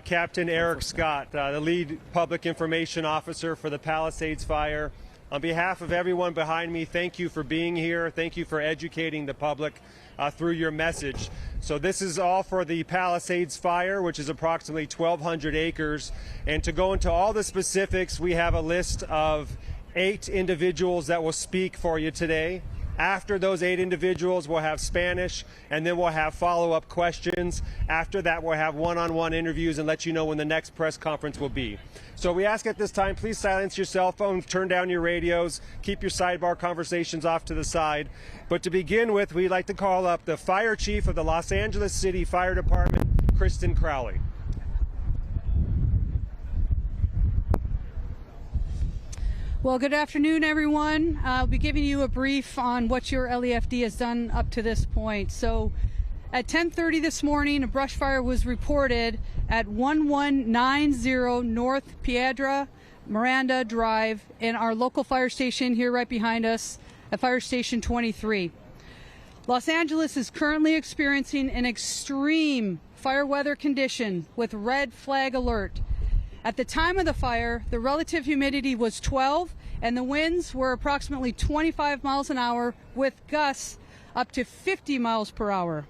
Captain Eric Scott, the lead public information officer for the Palisades Fire. On behalf of everyone behind me, thank you for being here. Thank you for educating the public through your message. So this is all for the Palisades Fire, which is approximately 1,200 acres. And to go into all the specifics, we have a list of 8 individuals that will speak for you today. After those 8 individuals, we'll have Spanish, and then we'll have follow-up questions. After that, we'll have one-on-one interviews and let you know when the next press conference will be. So we ask at this time, please silence your cell phones, turn down your radios, keep your sidebar conversations off to the side. But to begin with, we'd like to call up the Fire Chief of the Los Angeles City Fire Department, Kristen Crowley. Well, good afternoon, everyone. I'll be giving you a brief on what your LEFD has done up to this point. So at 10:30 this morning, a brush fire was reported at 1190 North Piedra Miranda Drive in our local fire station here right behind us at Fire Station 23. Los Angeles is currently experiencing an extreme fire weather condition with red flag alert. At the time of the fire, the relative humidity was 12 and the winds were approximately 25 miles an hour with gusts up to 50 miles per hour.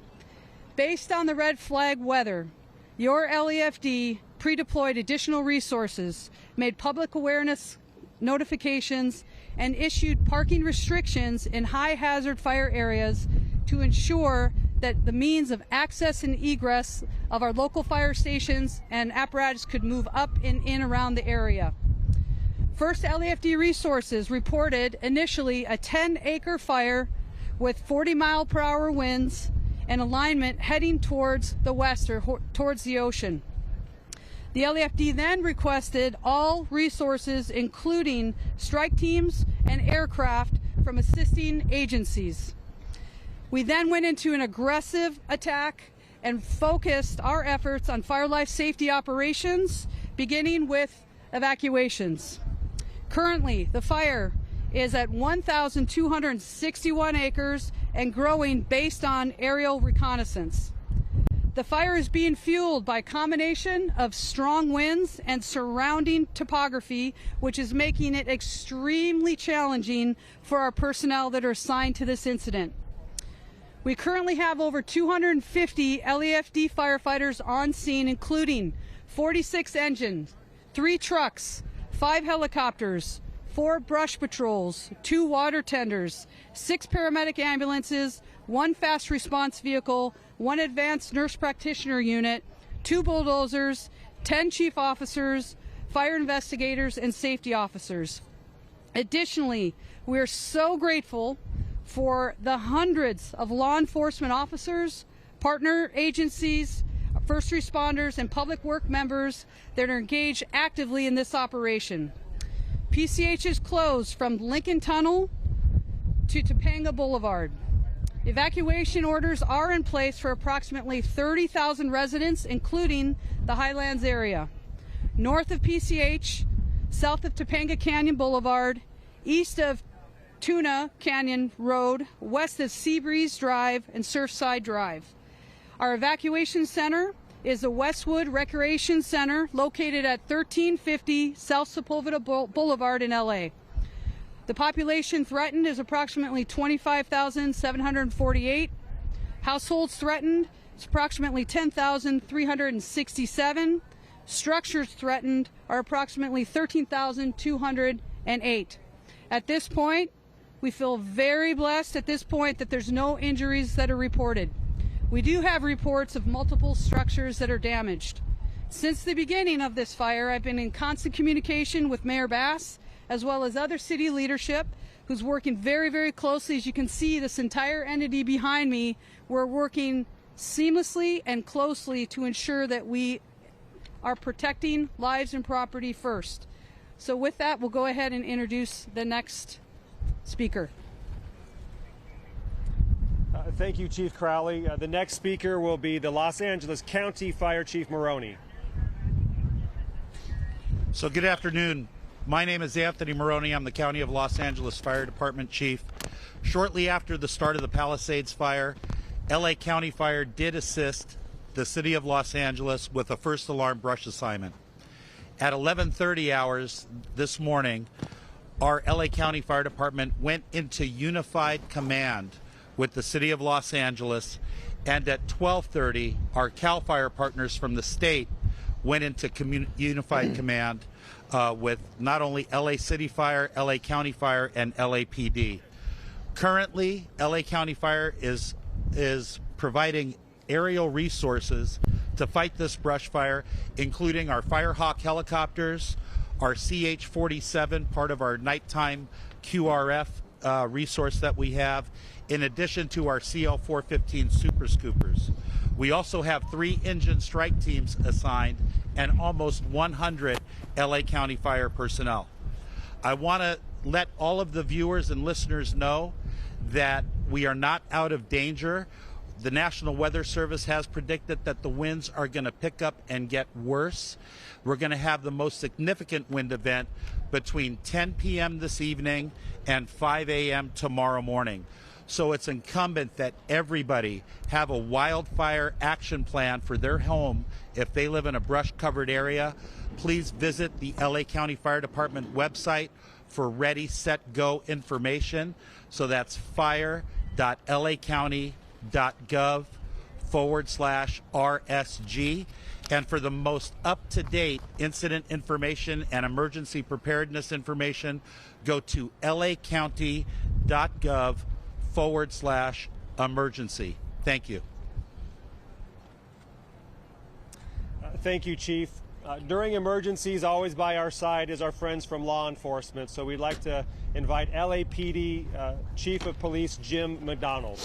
Based on the red flag weather, your LEFD pre-deployed additional resources, made public awareness notifications, and issued parking restrictions in high hazard fire areas to ensure that the means of access and egress of our local fire stations and apparatus could move up and in around the area. First LEFD resources reported initially a 10-acre fire with 40-mile-per-hour winds and alignment heading towards the west or towards the ocean. The LEFD then requested all resources, including strike teams and aircraft from assisting agencies. We then went into an aggressive attack and focused our efforts on fire life safety operations, beginning with evacuations. Currently, the fire is at 1,261 acres and growing based on aerial reconnaissance. The fire is being fueled by a combination of strong winds and surrounding topography, which is making it extremely challenging for our personnel that are assigned to this incident. We currently have over 250 LEFD firefighters on scene, including 46 engines, 3 trucks, 5 helicopters, 4 brush patrols, 2 water tenders, 6 paramedic ambulances, 1 fast response vehicle, 1 advanced nurse practitioner unit, 2 bulldozers, 10 chief officers, fire investigators, and safety officers. Additionally, we are so grateful for the hundreds of law enforcement officers, partner agencies, first responders, and public work members that are engaged actively in this operation. PCH is closed from Lincoln Tunnel to Topanga Boulevard. Evacuation orders are in place for approximately 30,000 residents, including the Highlands area. North of PCH, south of Topanga Canyon Boulevard, east of Tuna Canyon Road, west of Seabreeze Drive and Surfside Drive. Our evacuation center is the Westwood Recreation Center, located at 1350 South Sepulveda Boulevard in LA. The population threatened is approximately 25,748. Households threatened is approximately 10,367. Structures threatened are approximately 13,208. At this point, we feel very blessed at this point that there's no injuries that are reported. We do have reports of multiple structures that are damaged. Since the beginning of this fire, I've been in constant communication with Mayor Bass, as well as other city leadership, who's working very, very closely. As you can see, this entire entity behind me, we're working seamlessly and closely to ensure that we are protecting lives and property first. So with that, we'll go ahead and introduce the next speaker. Thank you, Chief Crowley. The next speaker will be the Los Angeles County Fire Chief Maroney. So good afternoon. My name is Anthony Maroney. I'm the County of Los Angeles Fire Department Chief. Shortly after the start of the Palisades Fire, LA County Fire did assist the City of Los Angeles with a first alarm brush assignment. At 11:30 hours this morning, our LA County Fire Department went into unified command with the City of Los Angeles, and at 12:30, our CAL FIRE partners from the state went into unified command with not only LA City Fire, LA County Fire, and LAPD. Currently, LA County Fire is providing aerial resources to fight this brush fire, including our Firehawk helicopters, our CH-47, part of our nighttime QRF resource that we have, in addition to our CL-415 Super Scoopers. We also have 3 engine strike teams assigned and almost 100 LA County Fire personnel. I want to let all of the viewers and listeners know that we are not out of danger. The National Weather Service has predicted that the winds are going to pick up and get worse. We're going to have the most significant wind event between 10 p.m. this evening and 5 a.m. tomorrow morning. So it's incumbent that everybody have a wildfire action plan for their home if they live in a brush-covered area. Please visit the LA County Fire Department website for Ready, Set, Go information. So that's fire.lacounty.gov/RSG. And for the most up-to-date incident information and emergency preparedness information, go to lacounty.gov/emergency. Thank you. Thank you, Chief. During emergencies, always by our side is our friends from law enforcement. So we'd like to invite LAPD Chief of Police Jim McDonald.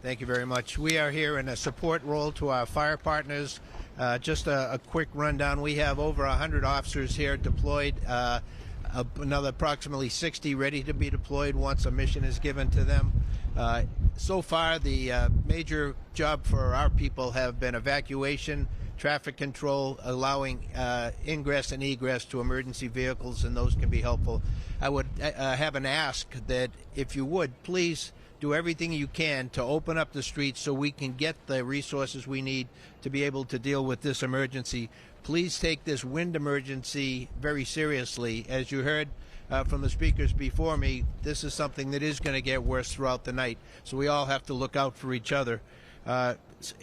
Thank you very much. We are here in a support role to our fire partners. Just a quick rundown. We have over 100 officers here deployed, another approximately 60 ready to be deployed once a mission is given to them. So far, the major job for our people have been evacuation, traffic control, allowing ingress and egress to emergency vehicles, and those can be helpful. I would have an ask that if you would, please do everything you can to open up the streets so we can get the resources we need to be able to deal with this emergency. Please take this wind emergency very seriously. As you heard from the speakers before me, this is something that is going to get worse throughout the night, so we all have to look out for each other.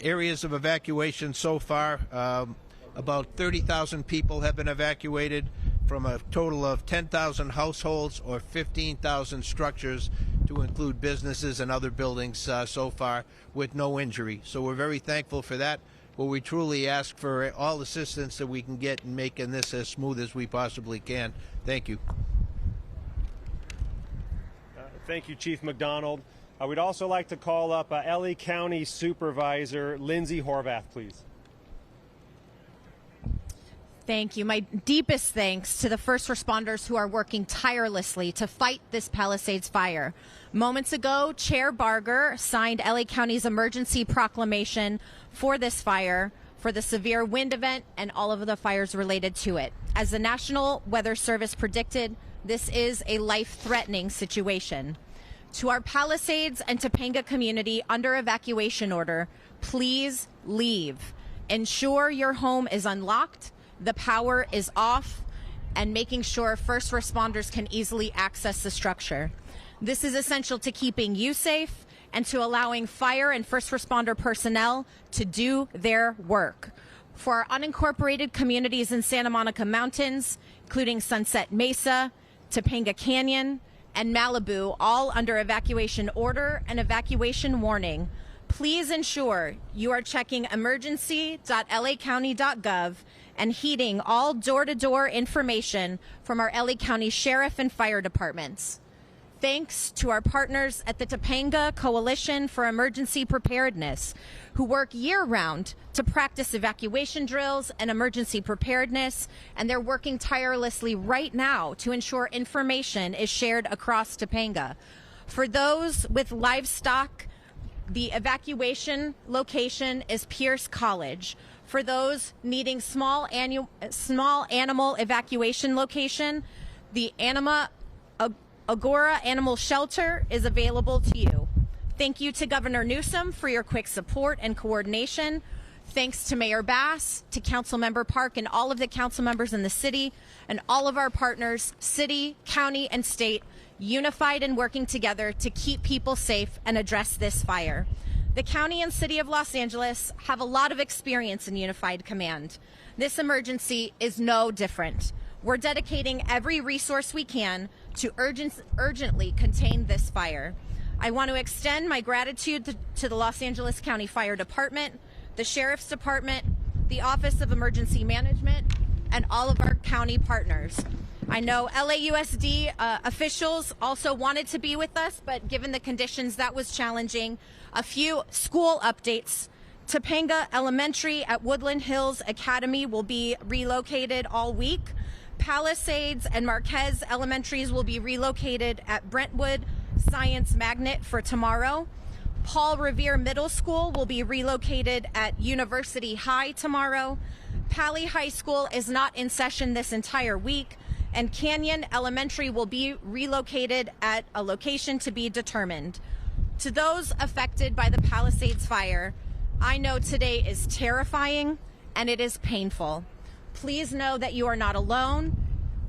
Areas of evacuation so far, about 30,000 people have been evacuated from a total of 10,000 households or 15,000 structures, to include businesses and other buildings so far, with no injury. So we're very thankful for that. But we truly ask for all assistance that we can get in making this as smooth as we possibly can. Thank you. Thank you, Chief McDonald. We'd also like to call up LA County Supervisor Lindsay Horvath, please. Thank you. My deepest thanks to the first responders who are working tirelessly to fight this Palisades fire. Moments ago, Chair Barger signed LA County's emergency proclamation for this fire, for the severe wind event, and all of the fires related to it. As the National Weather Service predicted, this is a life-threatening situation. To our Palisades and Topanga community under evacuation order, please leave. Ensure your home is unlocked, the power is off, and making sure first responders can easily access the structure. This is essential to keeping you safe and to allowing fire and first responder personnel to do their work. For our unincorporated communities in Santa Monica Mountains, including Sunset Mesa, Topanga Canyon, and Malibu, all under evacuation order and evacuation warning, please ensure you are checking emergency.lacounty.gov and heeding all door-to-door information from our LA County Sheriff and Fire Departments. Thanks to our partners at the Topanga Coalition for Emergency Preparedness, who work year-round to practice evacuation drills and emergency preparedness, and they're working tirelessly right now to ensure information is shared across Topanga. For those with livestock, the evacuation location is Pierce College. For those needing small animal evacuation location, the Agora Animal Shelter is available to you. Thank you to Governor Newsom for your quick support and coordination. Thanks to Mayor Bass, to Councilmember Park, and all of the council members in the city, and all of our partners, city, county, and state, unified and working together to keep people safe and address this fire. The county and city of Los Angeles have a lot of experience in unified command. This emergency is no different. We're dedicating every resource we can to urgently contain this fire. I want to extend my gratitude to the Los Angeles County Fire Department, the Sheriff's Department, the Office of Emergency Management, and all of our county partners. I know LAUSD officials also wanted to be with us, but given the conditions, that was challenging. A few school updates. Topanga Elementary at Woodland Hills Academy will be relocated all week. Palisades and Marquez Elementaries will be relocated at Brentwood Science Magnet for tomorrow. Paul Revere Middle School will be relocated at University High tomorrow. Pali High School is not in session this entire week, and Canyon Elementary will be relocated at a location to be determined. To those affected by the Palisades fire, I know today is terrifying and it is painful. Please know that you are not alone.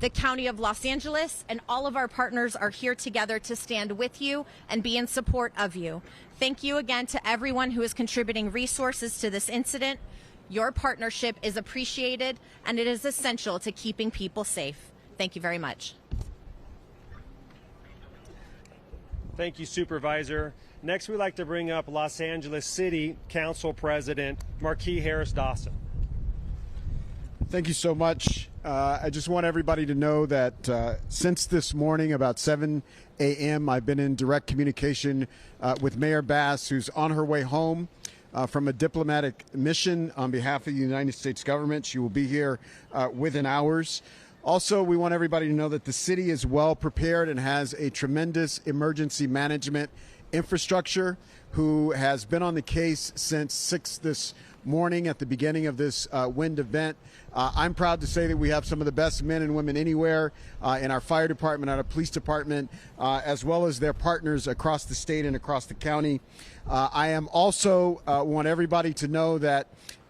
The County of Los Angeles and all of our partners are here together to stand with you and be in support of you. Thank you again to everyone who is contributing resources to this incident. Your partnership is appreciated and it is essential to keeping people safe. Thank you very much. Thank you, Supervisor. Next, we'd like to bring up Los Angeles City Council President Marquis Harris-Dawson. Thank you so much. I just want everybody to know that since this morning, about 7 a.m., I've been in direct communication with Mayor Bass, who's on her way home from a diplomatic mission on behalf of the United States government. She will be here within hours. Also, we want everybody to know that the city is well prepared and has a tremendous emergency management infrastructure who has been on the case since 6 this morning at the beginning of this wind event. I'm proud to say that we have some of the best men and women anywhere in our fire department, our police department, as well as their partners across the state and across the county. I am also want everybody to know that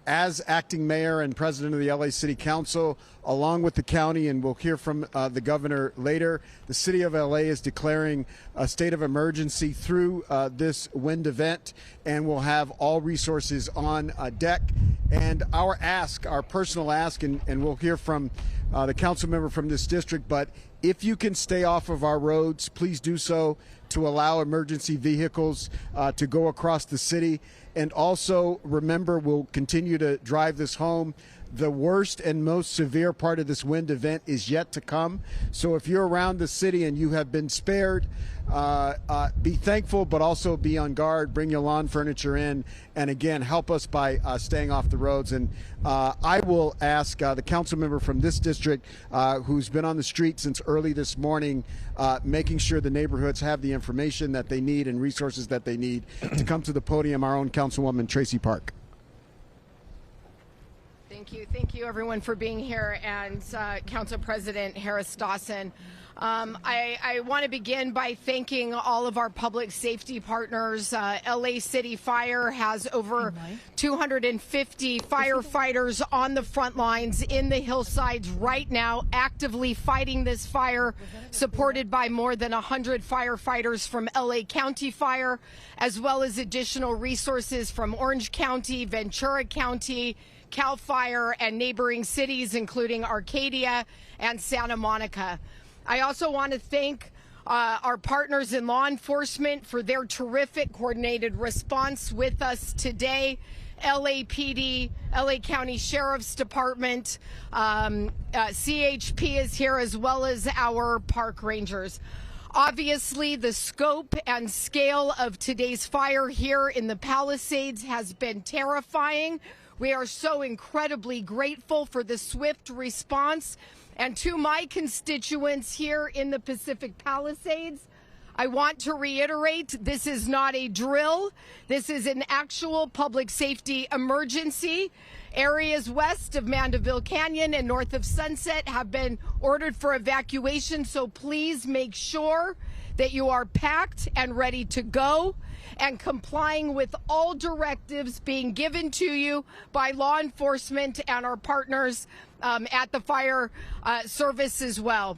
as acting mayor and president of the LA City Council, along with the county, and we'll hear from the governor later, the city of LA is declaring a state of emergency through this wind event, and we'll have all resources on deck. And our ask, our personal ask, and we'll hear from the council member from this district, but if you can stay off of our roads, please do so to allow emergency vehicles to go across the city. And also remember, we'll continue to drive this home. The worst and most severe part of this wind event is yet to come. So if you're around the city and you have been spared, be thankful, but also be on guard. Bring your lawn furniture in. And again, help us by staying off the roads. And I will ask the council member from this district who's been on the street since early this morning, making sure the neighborhoods have the information that they need and resources that they need to come to the podium, our own Councilwoman Tracy Park. Thank you everyone for being here, and Council President Harris-Dawson. I want to begin by thanking all of our public safety partners. LA City Fire has over 250 firefighters on the front lines in the hillsides right now, actively fighting this fire, supported by more than 100 firefighters from LA County Fire, as well as additional resources from Orange County, Ventura County, CAL FIRE, and neighboring cities, including Arcadia and Santa Monica. I also want to thank our partners in law enforcement for their terrific coordinated response with us today. LAPD, LA County Sheriff's Department, CHP is here, as well as our park rangers. Obviously, the scope and scale of today's fire here in the Palisades has been terrifying. We are so incredibly grateful for the swift response. And to my constituents here in the Pacific Palisades, I want to reiterate, this is not a drill. This is an actual public safety emergency. Areas west of Mandeville Canyon and north of Sunset have been ordered for evacuation, so please make sure that you are packed and ready to go and complying with all directives being given to you by law enforcement and our partners at the fire service as well.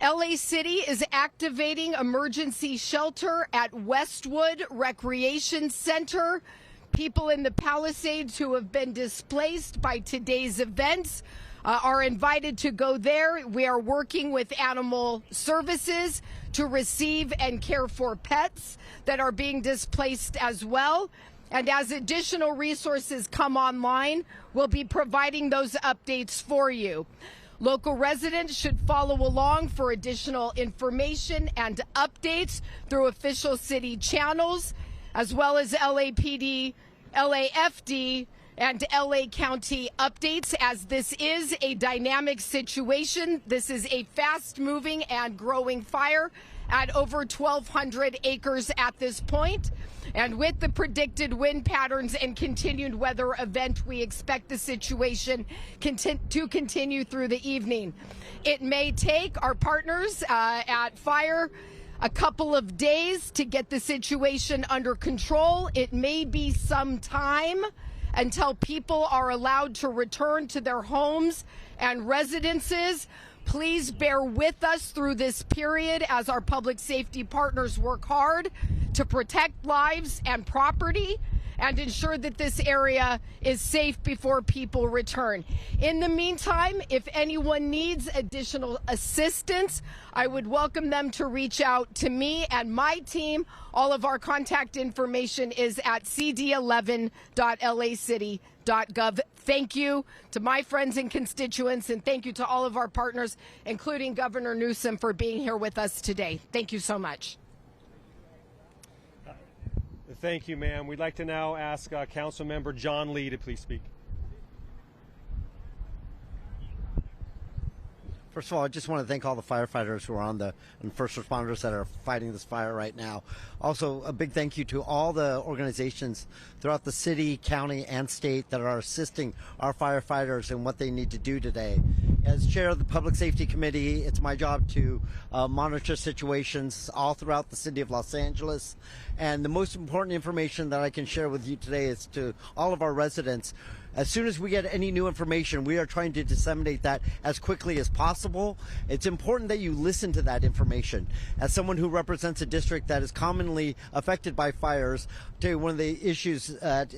LA City is activating emergency shelter at Westwood Recreation Center. People in the Palisades who have been displaced by today's events are invited to go there. We are working with animal services to receive and care for pets that are being displaced as well. And as additional resources come online, we'll be providing those updates for you. Local residents should follow along for additional information and updates through official city channels, as well as LAPD, LAFD, and LA County updates, as this is a dynamic situation. This is a fast-moving and growing fire at over 1,200 acres at this point. And with the predicted wind patterns and continued weather event, we expect the situation to continue through the evening. It may take our partners at Fire a couple of days to get the situation under control. It may be some time until people are allowed to return to their homes and residences. Please bear with us through this period as our public safety partners work hard to protect lives and property and ensure that this area is safe before people return. In the meantime, if anyone needs additional assistance, I would welcome them to reach out to me and my team. All of our contact information is at cd11.lacity.gov. Thank you to my friends and constituents, and thank you to all of our partners, including Governor Newsom, for being here with us today. Thank you so much. Thank you, ma'am. We'd like to now ask Council Member John Lee to please speak. First of all, I just want to thank all the firefighters who are and first responders that are fighting this fire right now. Also, a big thank you to all the organizations throughout the city, county, and state that are assisting our firefighters in what they need to do today. As chair of the Public Safety Committee, it's my job to monitor situations all throughout the city of Los Angeles. And the most important information that I can share with you today is to all of our residents. As soon as we get any new information, we are trying to disseminate that as quickly as possible. It's important that you listen to that information. As someone who represents a district that is commonly affected by fires, I'll tell you one of the issues that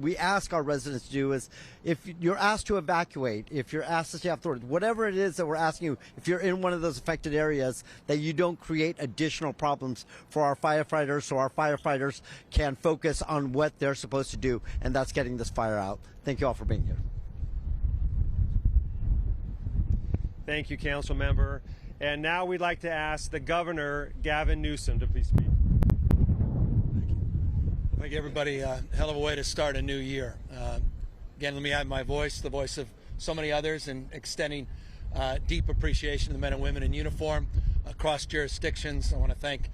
we ask our residents to do is, if you're asked to evacuate, if you're asked to stay off the road, whatever it is that we're asking you, if you're in one of those affected areas, that you don't create additional problems for our firefighters, so our firefighters can focus on what they're supposed to do, and that's getting this fire out. Thank you all for being here. Thank you, Council Member. And now we'd like to ask the Governor, Gavin Newsom, to please speak. Thank you, everybody. Hell of a way to start a new year. Again, let me add my voice, the voice of so many others, in extending deep appreciation to the men and women in uniform across jurisdictions. I want to thank,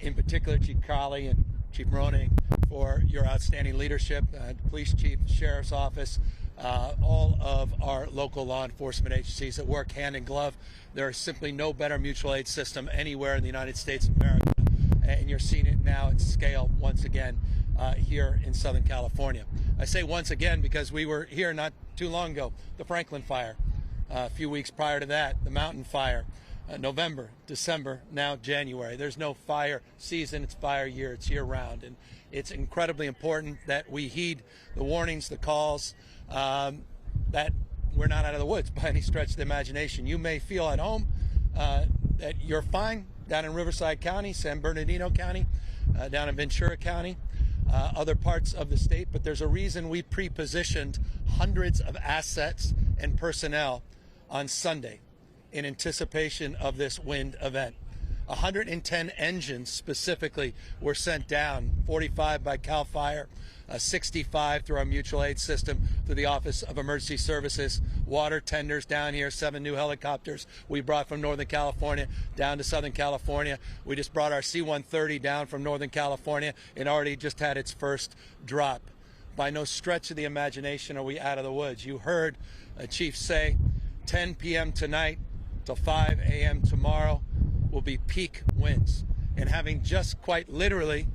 in particular, Chief Crowley and Chief Moroni for your outstanding leadership, Police Chief, Sheriff's Office, all of our local law enforcement agencies that work hand in glove. There is simply no better mutual aid system anywhere in the United States of America, and you're seeing it now at scale once again here in Southern California. I say once again because we were here not too long ago, the Franklin Fire, a few weeks prior to that, the Mountain Fire, November, December, now January. There's no fire season, it's fire year, it's year round. And it's incredibly important that we heed the warnings, the calls, that we're not out of the woods by any stretch of the imagination. You may feel at home that you're fine down in Riverside County, San Bernardino County, down in Ventura County, other parts of the state, but there's a reason we pre-positioned hundreds of assets and personnel on Sunday in anticipation of this wind event. 110 engines specifically were sent down, 45 by CAL FIRE, 65 through our mutual aid system, through the Office of Emergency Services, water tenders down here, 7 new helicopters we brought from Northern California down to Southern California. We just brought our C-130 down from Northern California and already just had its first drop. By no stretch of the imagination are we out of the woods. You heard Chief say 10 p.m. tonight till 5 a.m. tomorrow will be peak winds. and having just quite literally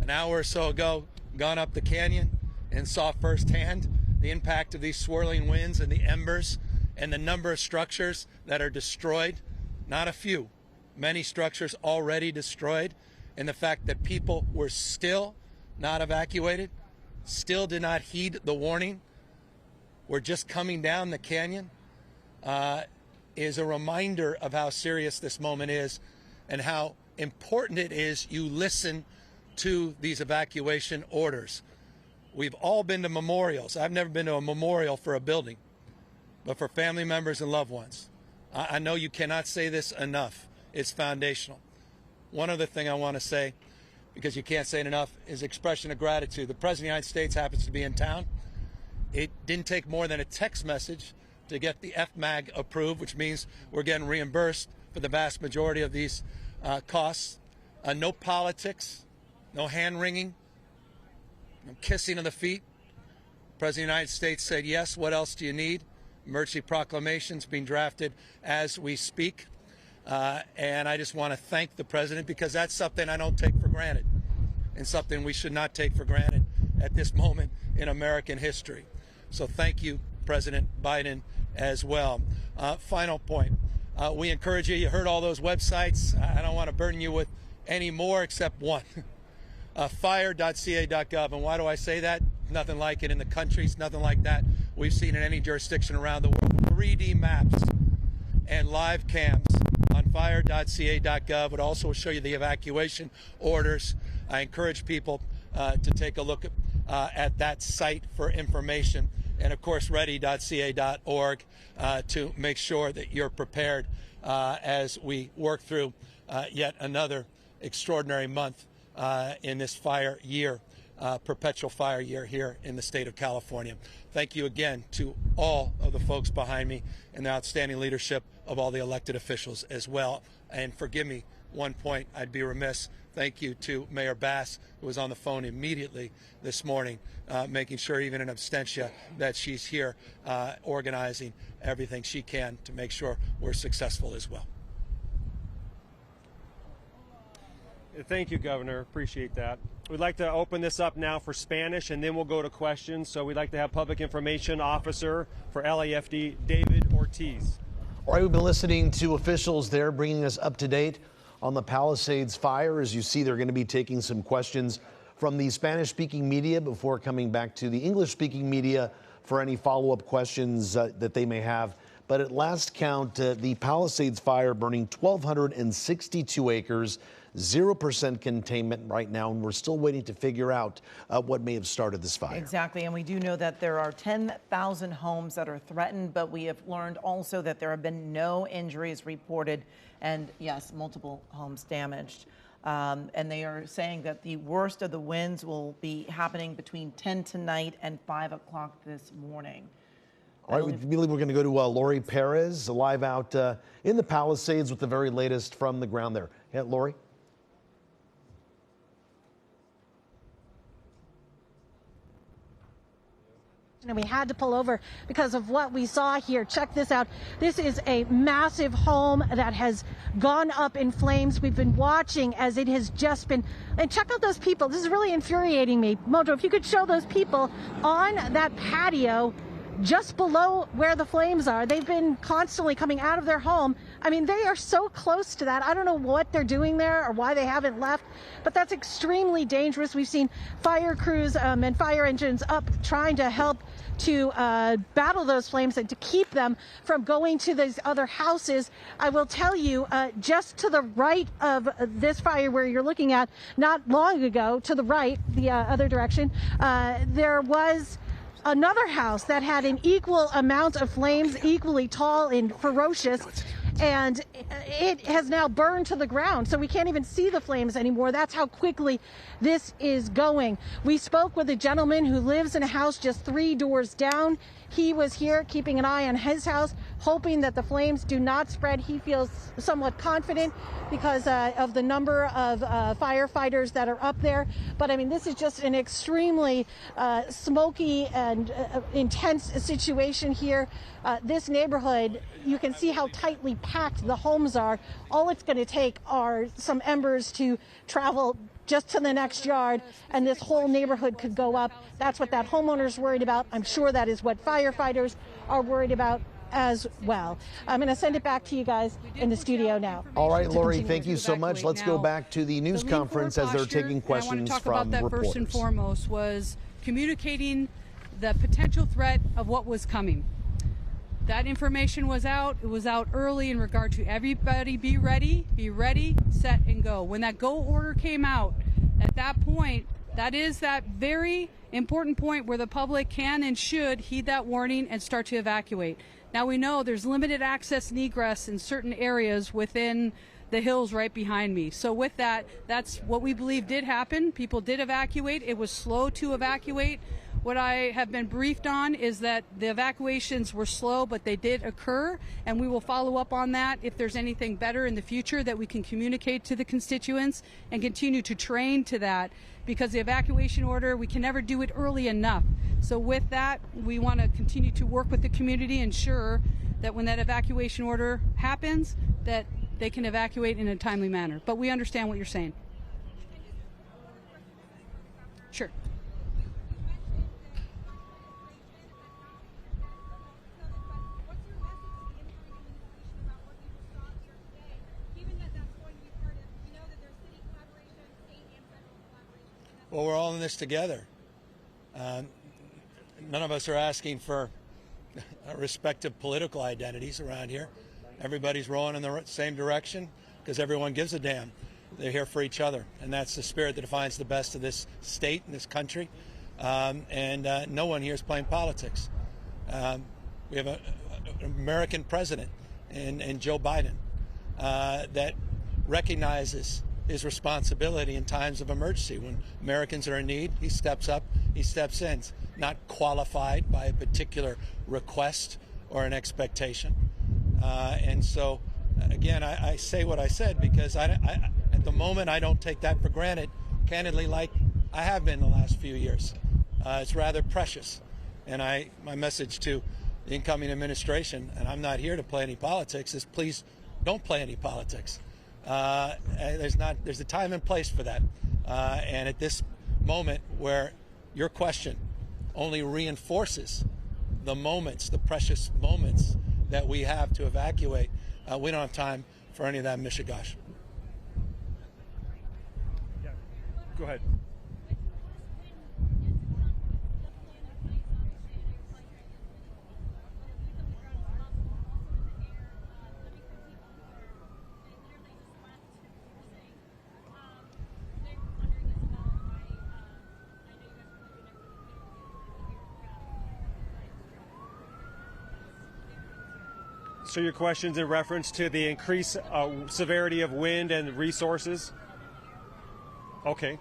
an hour or so ago gone up the canyon and saw firsthand the impact of these swirling winds and the embers and the number of structures that are destroyed, not a few, many structures already destroyed, and the fact that people were still not evacuated, still did not heed the warning, were just coming down the canyon, is a reminder of how serious this moment is and how important it is you listen to these evacuation orders. We've all been to memorials. I've never been to a memorial for a building, but for family members and loved ones. I know you cannot say this enough. It's foundational. One other thing I want to say, because you can't say it enough, is expression of gratitude. The President of the United States happens to be in town. It didn't take more than a text message to get the FMAG approved, which means we're getting reimbursed for the vast majority of these costs. No politics, no hand-wringing, no kissing of the feet. The President of the United States said, yes, what else do you need? Emergency proclamations being drafted as we speak. And I just want to thank the President, because that's something I don't take for granted and something we should not take for granted at this moment in American history. So thank you, President Biden, as well. Final point. We encourage you. You heard all those websites. I don't want to burden you with any more except one. Fire.ca.gov. And why do I say that? Nothing like it in the countries, nothing like that we've seen in any jurisdiction around the world. 3D maps and live cams on fire.ca.gov would also show you the evacuation orders. I encourage people to take a look at that site for information. And of course, ready.ca.org to make sure that you're prepared as we work through yet another extraordinary month in this fire year, perpetual fire year here in the state of California. Thank you again to all of the folks behind me and the outstanding leadership of all the elected officials as well. And forgive me, one point I'd be remiss. Thank you to Mayor Bass, who was on the phone immediately this morning, making sure even in absentia that she's here organizing everything she can to make sure we're successful as well. Thank you, Governor. Appreciate that. We'd like to open this up now for Spanish, and then we'll go to questions. So we'd like to have Public Information Officer for LAFD, David Ortiz. All right, we've been listening to officials there bringing us up to date on the Palisades fire. As you see, they're going to be taking some questions from the Spanish-speaking media before coming back to the English-speaking media for any follow-up questions that they may have. But at last count, the Palisades fire burning 1,262 acres, 0% containment right now, and we're still waiting to figure out what may have started this fire. Exactly, and we do know that there are 10,000 homes that are threatened, but we have learned also that there have been no injuries reported, and yes, multiple homes damaged. And they are saying that the worst of the winds will be happening between 10 tonight and 5 o'clock this morning. All right, we believe we're going to go to Lori Perez, live out in the Palisades with the very latest from the ground there. Yeah, Lori? And we had to pull over because of what we saw here. Check this out. This is a massive home that has gone up in flames. We've been watching as it has just been, and check out those people. This is really infuriating me. Mojo, if you could show those people on that patio just below where the flames are. They've been constantly coming out of their home. I mean, they are so close to that. I don't know what they're doing there or why they haven't left, but that's extremely dangerous. We've seen fire crews and fire engines up trying to help to battle those flames and to keep them from going to these other houses. I will tell you, just to the right of this fire where you're looking at, not long ago, to the right, the other direction, there was another house that had an equal amount of flames, equally tall and ferocious, and it has now burned to the ground, so we can't even see the flames anymore. That's how quickly this is going. We spoke with a gentleman who lives in a house just 3 doors down. He was here keeping an eye on his house, hoping that the flames do not spread. He feels somewhat confident because of the number of firefighters that are up there. But I mean, this is just an extremely smoky and intense situation here. This neighborhood, you can see how tightly packed the homes are. All it's going to take are some embers to travel just to the next yard, and this whole neighborhood could go up. That's what that homeowner's worried about. I'm sure that is what firefighters are worried about as well. I'm going to send it back to you guys in the studio now. All right, Lori, thank you so much. Let's go back to the news conference as they're taking questions from reporters. I want to talk about that first and foremost was communicating the potential threat of what was coming. That information was out. It was out early in regard to everybody be ready, set, and go. When that go order came out, at that point, that is that very important point where the public can and should heed that warning and start to evacuate. Now we know there's limited access and egress in certain areas within the hills right behind me. So with that, that's what we believe did happen. People did evacuate. It was slow to evacuate. What I have been briefed on is that the evacuations were slow, but they did occur, and we will follow up on that if there's anything better in the future that we can communicate to the constituents and continue to train to that, because the evacuation order, we can never do it early enough. So with that, we want to continue to work with the community, ensure that when that evacuation order happens, that they can evacuate in a timely manner. But we understand what you're saying. Sure. Well, we're all in this together. None of us are asking for respective political identities around here. Everybody's rowing in the same direction because everyone gives a damn. They're here for each other, and that's the spirit that defines the best of this state and this country. No one here is playing politics. We have an American president in Joe Biden that recognizes his responsibility in times of emergency. When Americans are in need, he steps up, he steps in. It's not qualified by a particular request or an expectation. And so, again, I say what I said because at the moment I don't take that for granted, candidly, like I have been the last few years. It's rather precious. And my message to the incoming administration, and I'm not here to play any politics, is please don't play any politics. There's a time and place for that. And at this moment where your question only reinforces the moments, the precious moments that we have to evacuate, we don't have time for any of that mishigash. Yeah. Go ahead. So your question's in reference to the increased severity of wind and resources? Okay.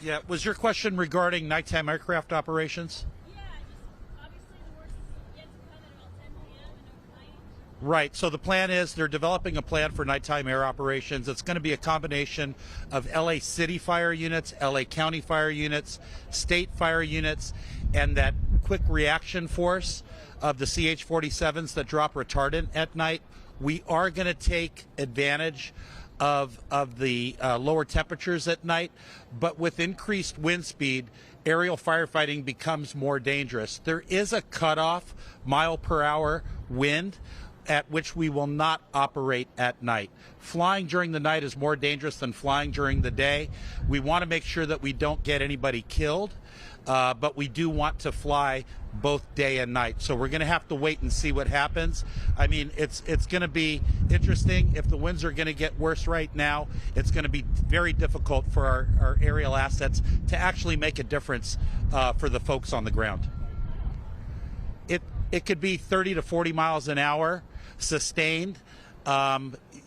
Yeah, was your question regarding nighttime aircraft operations? Yeah, obviously the worst is yet to come at about 10 p.m. and overnight. Right, so the plan is they're developing a plan for nighttime air operations. It's going to be a combination of LA City fire units, LA County fire units, state fire units, and that quick reaction force of the CH-47s that drop retardant at night. We are going to take advantage of the lower temperatures at night, but with increased wind speed, aerial firefighting becomes more dangerous. There is a cutoff mile-per-hour wind at which we will not operate at night. Flying during the night is more dangerous than flying during the day. We want to make sure that we don't get anybody killed, but we do want to fly both day and night. So we're going to have to wait and see what happens. I mean, it's going to be interesting. If the winds are going to get worse right now, it's going to be very difficult for our aerial assets to actually make a difference for the folks on the ground. It could be 30 to 40 miles an hour sustained.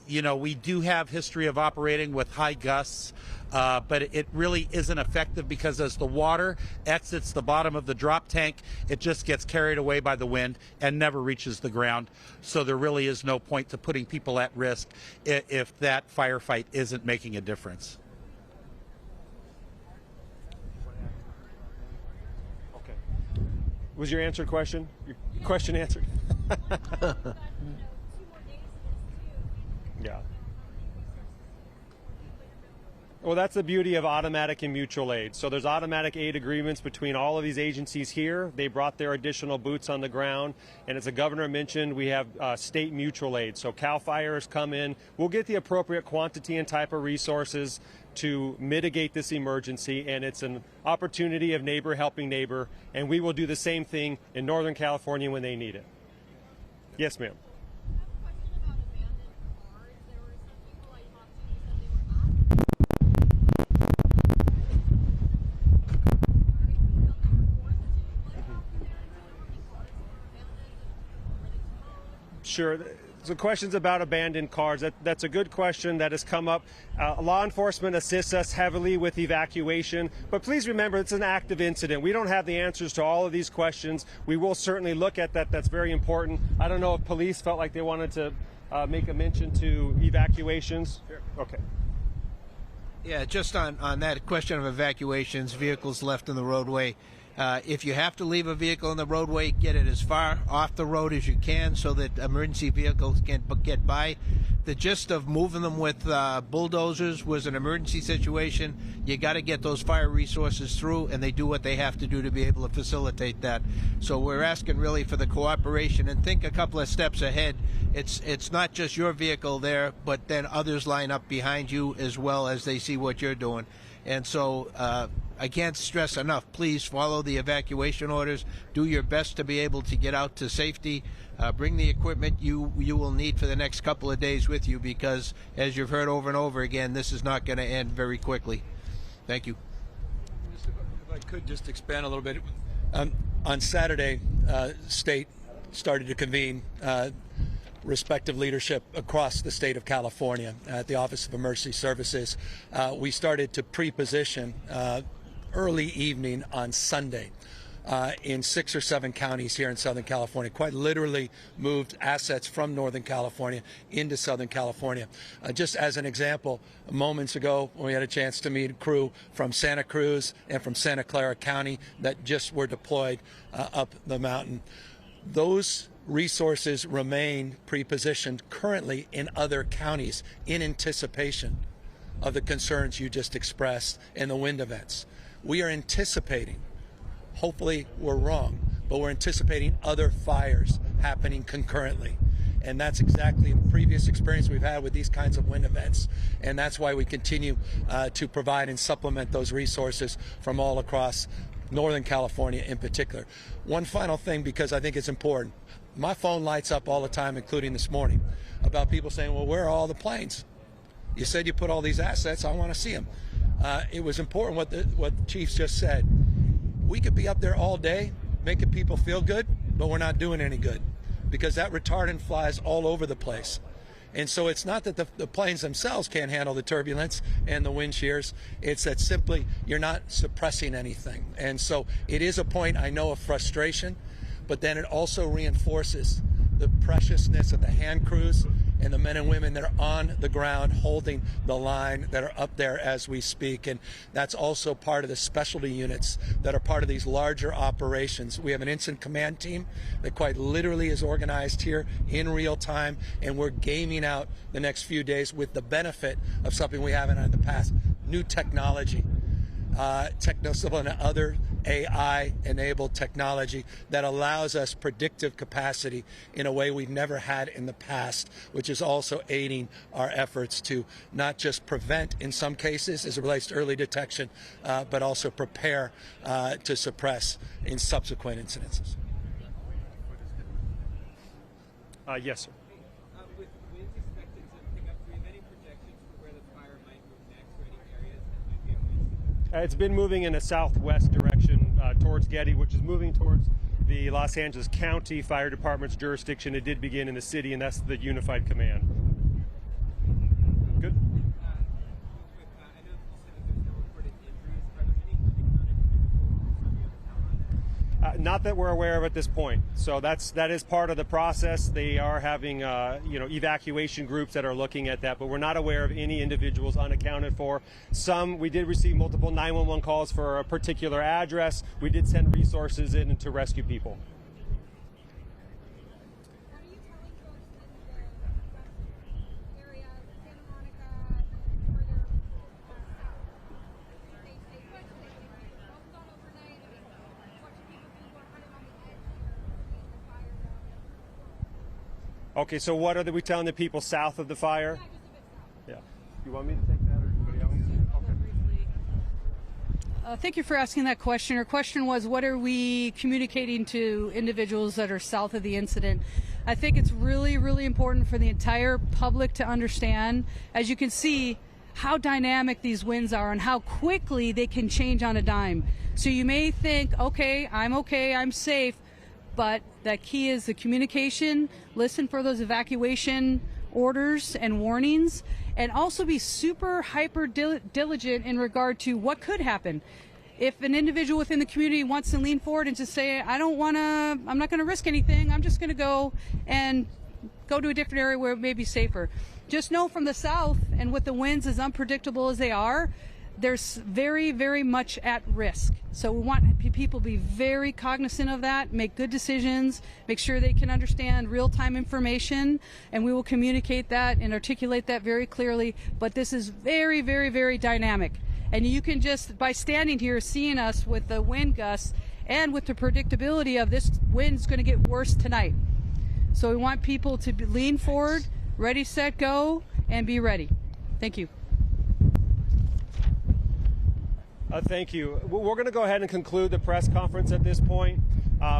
You know, we do have history of operating with high gusts, but it really isn't effective because as the water exits the bottom of the drop tank, it just gets carried away by the wind and never reaches the ground. So there really is no point to putting people at risk if that firefight isn't making a difference. Was your answered question? Your question answered? Yeah. Well, that's the beauty of automatic and mutual aid. So there's automatic aid agreements between all of these agencies here. They brought their additional boots on the ground. And as the governor mentioned, we have state mutual aid. So CAL FIRE has come in. We'll get the appropriate quantity and type of resources to mitigate this emergency. And it's an opportunity of neighbor helping neighbor. And we will do the same thing in Northern California when they need it. Yes, ma'am. Sure. So questions about abandoned cars, that's a good question that has come up. Law enforcement assists us heavily with evacuation, but please remember it's an active incident. We don't have the answers to all of these questions. We will certainly look at that. That's very important. I don't know if police felt like they wanted to make a mention to evacuations. Sure. Okay. Yeah, just on that question of evacuations, vehicles left in the roadway. If you have to leave a vehicle in the roadway, get it as far off the road as you can so that emergency vehicles can get by. The gist of moving them with bulldozers was an emergency situation. You got to get those fire resources through, and they do what they have to do to be able to facilitate that. So we're asking really for the cooperation, and think a couple of steps ahead. It's not just your vehicle there, but then others line up behind you as well as they see what you're doing. And so I can't stress enough, please follow the evacuation orders. Do your best to be able to get out to safety. Bring the equipment you will need for the next couple of days with you, because as you've heard over and over again, this is not going to end very quickly. Thank you. If I could just expand a little bit. On Saturday, state started to convene respective leadership across the state of California at the Office of Emergency Services. We started to pre-position early evening on Sunday in 6 or 7 counties here in Southern California. Quite literally moved assets from Northern California into Southern California. Just as an example, moments ago we had a chance to meet a crew from Santa Cruz and from Santa Clara County that just were deployed up the mountain. Those resources remain pre-positioned currently in other counties in anticipation of the concerns you just expressed in the wind events. We are anticipating, hopefully we're wrong, but we're anticipating other fires happening concurrently. And that's exactly the previous experience we've had with these kinds of wind events. And that's why we continue to provide and supplement those resources from all across Northern California in particular. One final thing, because I think it's important. My phone lights up all the time, including this morning, about people saying, well, where are all the planes? You said you put all these assets, I want to see them. It was important what the chiefs just said. We could be up there all day making people feel good, but we're not doing any good, because that retardant flies all over the place. And so it's not that the planes themselves can't handle the turbulence and the wind shears. It's that simply you're not suppressing anything. And so it is a point, I know, of frustration, but then it also reinforces the preciousness of the hand crews and the men and women that are on the ground holding the line, that are up there as we speak. And that's also part of the specialty units that are part of these larger operations. We have an incident command team that quite literally is organized here in real time, and we're gaming out the next few days with the benefit of something we haven't had in the past: new technology, techno-civil and other AI-enabled technology that allows us predictive capacity in a way we've never had in the past, which is also aiding our efforts to not just prevent, in some cases, as it relates to early detection, but also prepare to suppress in subsequent incidences. Yes, sir. With winds expected to pick up, do we have any projections for where the fire might move next, or any areas that might be at risk? It's been moving in a southwest direction towards Getty, which is moving towards the Los Angeles County Fire Department's jurisdiction. It did begin in the city, and that's the Unified Command. Good. I know you said that there's no reported injuries. Are there any unaccounted vehicles or some of the other power on Not that we're aware of at this point. So that is part of the process. They are having evacuation groups that are looking at that, but we're not aware of any individuals unaccounted for. We did receive multiple 911 calls for a particular address. We did send resources in to rescue people. Okay, so what are we telling the people south of the fire? Yeah. You want me to take that or anybody else? Okay. Thank you for asking that question. Her question was, what are we communicating to individuals that are south of the incident? I think it's really, really important for the entire public to understand, as you can see, how dynamic these winds are and how quickly they can change on a dime. So you may think, okay, I'm safe. But that key is the communication, listen for those evacuation orders and warnings, and also be super hyper diligent in regard to what could happen. If an individual within the community wants to lean forward and just say, I'm not going to risk anything, I'm just going to go to a different area where it may be safer. Just know from the south, and with the winds as unpredictable as they are, there's very, very much at risk. So we want people to be very cognizant of that, make good decisions, make sure they can understand real-time information, and we will communicate that and articulate that very clearly. But this is very, very, very dynamic. And you can just, by standing here, seeing us with the wind gusts and with the predictability of this wind is going to get worse tonight. So we want people to lean forward, ready, set, go, and be ready. Thank you. Thank you. We're going to go ahead and conclude the press conference at this point.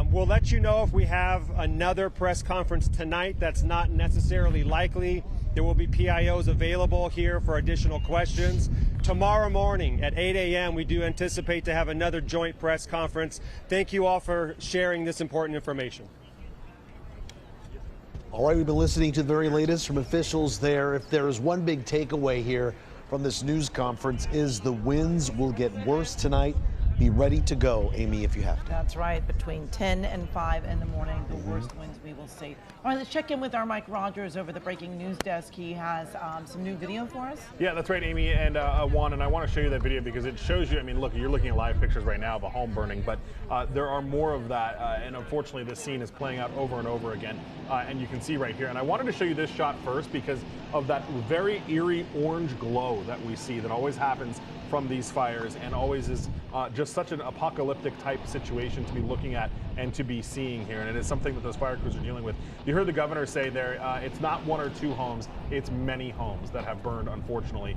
We'll let you know if we have another press conference tonight. That's not necessarily likely. There will be PIOs available here for additional questions. Tomorrow morning at 8 a.m., we do anticipate to have another joint press conference. Thank you all for sharing this important information. All right, we've been listening to the very latest from officials there. If there is one big takeaway here from this news conference, is the winds will get worse tonight. Be ready to go, Amy, if you have to. That's right. Between 10 and 5 in the morning, the worst winds we will see. All right, let's check in with our Mike Rogers over the breaking news desk. He has some new video for us. Yeah, that's right, Amy, and Juan, and I want to show you that video because it shows you, I mean, look, you're looking at live pictures right now of a home burning, but there are more of that, and unfortunately this scene is playing out over and over again, and you can see right here. And I wanted to show you this shot first because of that very eerie orange glow that we see that always happens from these fires and always is just such an apocalyptic type situation to be looking at and to be seeing here. And it is something that those fire crews are dealing with. You heard the governor say there, it's not one or two homes, it's many homes that have burned, unfortunately.